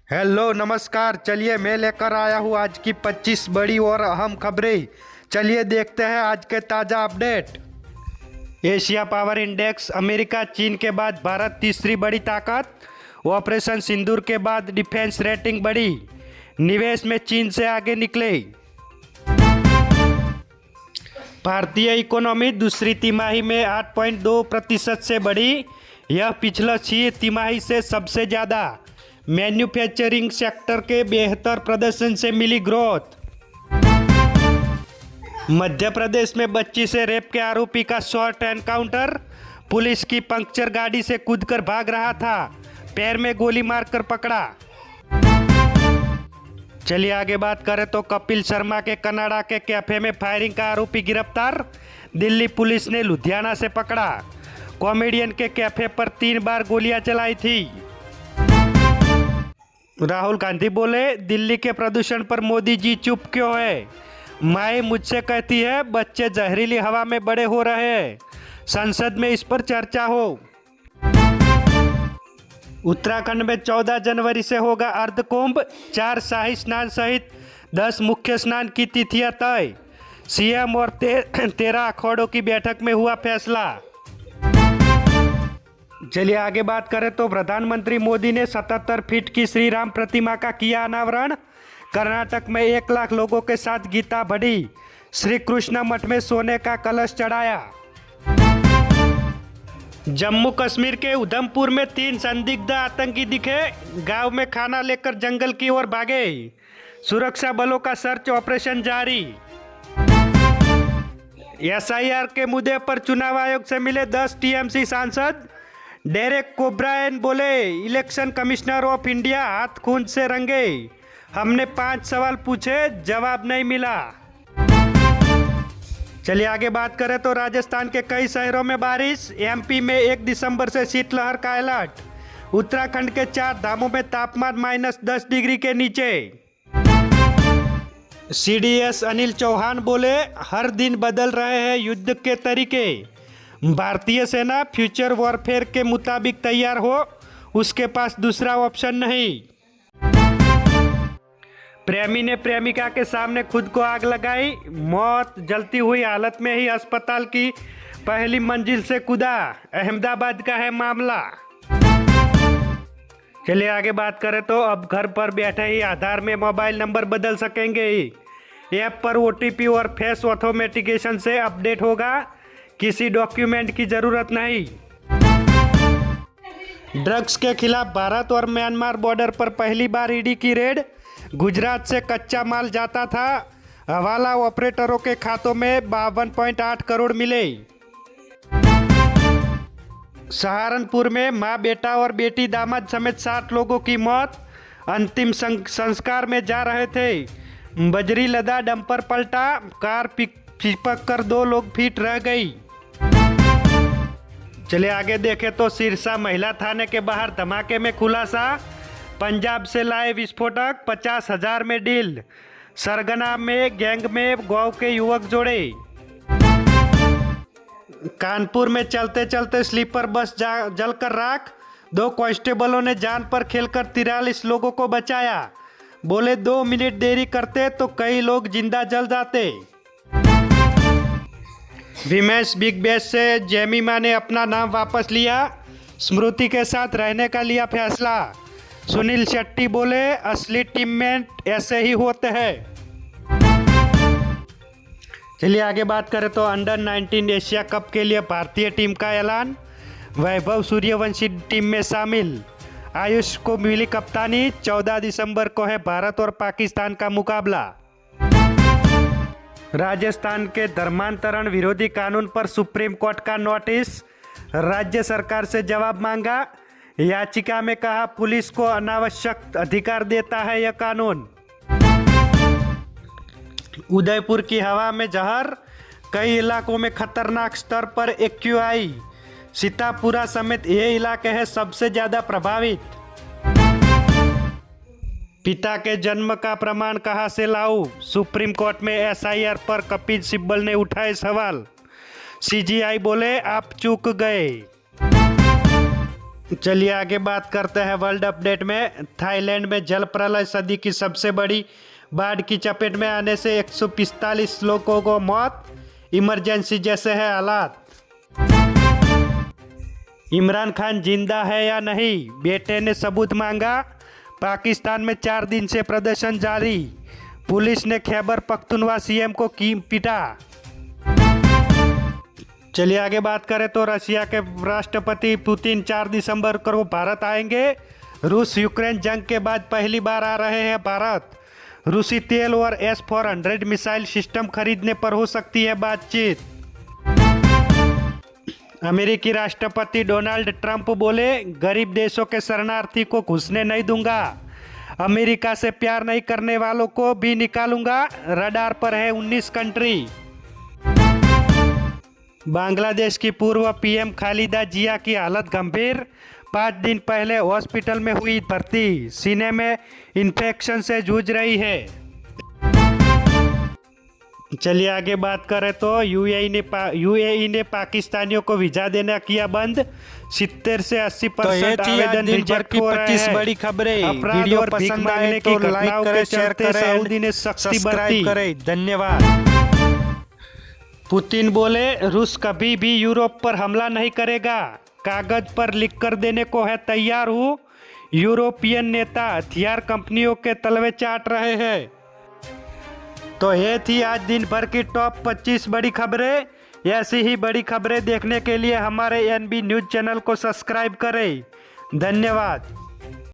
Hello नमस्कार। चलिए मैं लेकर आया हूँ आज की 25 बड़ी और अहम खबरें। चलिए देखते हैं आज के ताज़ा update. Asia power index America चीन के बाद भारत तीसरी बड़ी ताकत। ऑपरेशन सिंदूर के बाद डिफेंस रेटिंग बढ़ी। निवेश में चीन से आगे निकले। भारतीय इकोनॉमी दूसरी तिमाही में 8.2% से बढ़ी। यह पिछले 6 तिमाही से सबसे ज़्यादा। मैन्युफैक्चरिंग सेक्टर के बेहतर प्रदर्शन से मिली ग्रोथ। मध्य प्रदेश में बच्ची से रेप के आरोपी का शॉर्ट एनकाउंटर। पुलिस की पंक्चर गाड़ी से कूदकर भाग रहा था, पैर में गोली मारकर पकड़ा। चलिए आगे बात करें तो कपिल शर्मा के कनाडा के कैफे में फायरिंग का आरोपी गिरफ्तार। दिल्ली पुलिस ने लुधियाना से पकड़ा। कॉमेडियन के कैफे पर 3 बार गोलियां चलाई थी। राहुल गांधी बोले, दिल्ली के प्रदूषण पर मोदी जी चुप क्यों है। माए मुझसे कहती है बच्चे जहरीली हवा में बड़े हो रहे हैं, संसद में इस पर चर्चा हो। उत्तराखंड में 14 जनवरी से होगा अर्धकुंभ। 4 शाही स्नान सहित 10 मुख्य स्नान की तिथियां तय। सीएम और 13 अखाड़ों की बैठक में हुआ फैसला। चलिए आगे बात करें तो प्रधानमंत्री मोदी ने 77 फीट की श्री राम प्रतिमा का किया अनावरण। कर्नाटक में 1 लाख लोगों के साथ गीता बढ़ी। श्री कृष्ण मठ में सोने का कलश चढ़ाया। जम्मू कश्मीर के उधमपुर में 3 संदिग्ध आतंकी दिखे। गांव में खाना लेकर जंगल की ओर भागे। सुरक्षा बलों का सर्च ऑपरेशन जारी। एसआईआर के मुद्दे पर चुनाव आयोग से मिले 10 टीएमसी सांसद। डेरेक ओब्रायन बोले, इलेक्शन कमिश्नर ऑफ इंडिया हाथ खून से रंगे। हमने 5 सवाल पूछे, जवाब नहीं मिला। चलिए आगे बात करें तो राजस्थान के कई शहरों में बारिश। एमपी में 1 दिसंबर से शीतलहर का अलर्ट। उत्तराखंड के 4 धामों में तापमान -10 डिग्री के नीचे। सीडीएस अनिल चौहान बोले, हर दिन बदल रहे हैं युद्ध के तरीके। भारतीय सेना फ्यूचर वॉरफेयर के मुताबिक तैयार हो, उसके पास दूसरा ऑप्शन नहीं। प्रेमी ने प्रेमिका के सामने खुद को आग लगाई। मौत जलती हुई हालत में ही अस्पताल की पहली मंजिल से कूदा। अहमदाबाद का है मामला। चलिए आगे बात करें तो अब घर पर बैठे ही आधार में मोबाइल नंबर बदल सकेंगे। ऐप पर ओटीपी और फेस ऑथेंटिकेशन से अपडेट होगा। किसी डॉक्यूमेंट की जरूरत नहीं। ड्रग्स के खिलाफ भारत और म्यांमार बॉर्डर पर पहली बार ईडी की रेड। गुजरात से कच्चा माल जाता था। हवाला ऑपरेटरों के खातों में 52.8 करोड़ मिले। सहारनपुर में मां, बेटा और बेटी दामाद समेत 60 लोगों की मौत। अंतिम संस्कार में जा रहे थे। बजरी लदा डंपर पलटा। कार चिपक कर 2 लोग फीट रह गई। चलिए आगे देखें तो सिरसा महिला थाने के बाहर धमाके में खुलासा। पंजाब से लाए विस्फोटक, 50,000 में डील। सरगना में गैंग में गांव के युवक जोड़े। कानपुर में चलते चलते स्लीपर बस जलकर राख। 2 कांस्टेबलों ने जान पर खेलकर 43 लोगों को बचाया। बोले 2 मिनट देरी करते तो कई लोग जिंदा जल जाते। विमेश बिग बैश से जेमिमा ने अपना नाम वापस लिया। स्मृति के साथ रहने का लिया फैसला। सुनील शेट्टी बोले, असली टीममेट ऐसे ही होते हैं। चलिए आगे बात करें तो अंडर 19 एशिया कप के लिए भारतीय टीम का ऐलान। वैभव सूर्यवंशी टीम में शामिल। आयुष को मिली कप्तानी। 14 दिसंबर को है भारत और पाकिस्तान का मुकाबला। राजस्थान के धर्मांतरण विरोधी कानून पर सुप्रीम कोर्ट का नोटिस। राज्य सरकार से जवाब मांगा। याचिका में कहा पुलिस को अनावश्यक अधिकार देता है यह कानून। उदयपुर की हवा में जहर। कई इलाकों में खतरनाक स्तर पर एक्यूआई। सीतापुरा समेत ये इलाके हैं सबसे ज्यादा प्रभावित। पिता के जन्म का प्रमाण कहां से लाऊं। सुप्रीम कोर्ट में एसआईआर पर कपिल सिब्बल ने उठाए सवाल। सीजीआई बोले, आप चूक गए। चलिए आगे बात करते हैं वर्ल्ड अपडेट में। थाईलैंड में जल प्रलय सदी की सबसे बड़ी बाढ़ की चपेट में आने से 145 लोगों को मौत, इमरजेंसी जैसे है हालात। इमरान खान जिंदा है या नहीं, बेटे ने सबूत मांगा। पाकिस्तान में 4 दिन से प्रदर्शन जारी, पुलिस ने खैबर पख्तूनवा सीएम को की पीटा। चलिए आगे बात करें तो रशिया के राष्ट्रपति पुतिन 4 दिसंबर को भारत आएंगे। रूस यूक्रेन जंग के बाद पहली बार आ रहे हैं भारत। रूसी तेल और S-400 मिसाइल सिस्टम खरीदने पर हो सकती है बातचीत। अमेरिकी राष्ट्रपति डोनाल्ड ट्रंप बोले, गरीब देशों के शरणार्थी को घुसने नहीं दूंगा। अमेरिका से प्यार नहीं करने वालों को भी निकालूंगा। रडार पर है 19 कंट्री। बांग्लादेश की पूर्व पीएम खालिदा जिया की हालत गंभीर, 5 दिन पहले हॉस्पिटल में हुई भर्ती, सीने में इन्फेक्शन से जूझ रही है। चलिए आगे बात करें तो यूएई ने पाकिस्तानियों को वीजा देना किया बंद, 70 से 80% आवेदन रिजेक्ट हो रहे हैं। बड़ी खबरें, अपराध और भीख मांगने की घटनाओं के चलते सऊदी ने सख्ती बरती। धन्यवाद। पुतिन बोले, रूस कभी भी यूरोप पर हमला नहीं करेगा, कागज पर लिख कर देने को है तैयार हूँ। यूरोपियन नेता हथियार कंपनियों के तलवे चाट रहे हैं। तो ये थी आज दिन भर की टॉप 25 बड़ी खबरें। ऐसी ही बड़ी खबरें देखने के लिए हमारे NB न्यूज़ चैनल को सब्सक्राइब करें। धन्यवाद।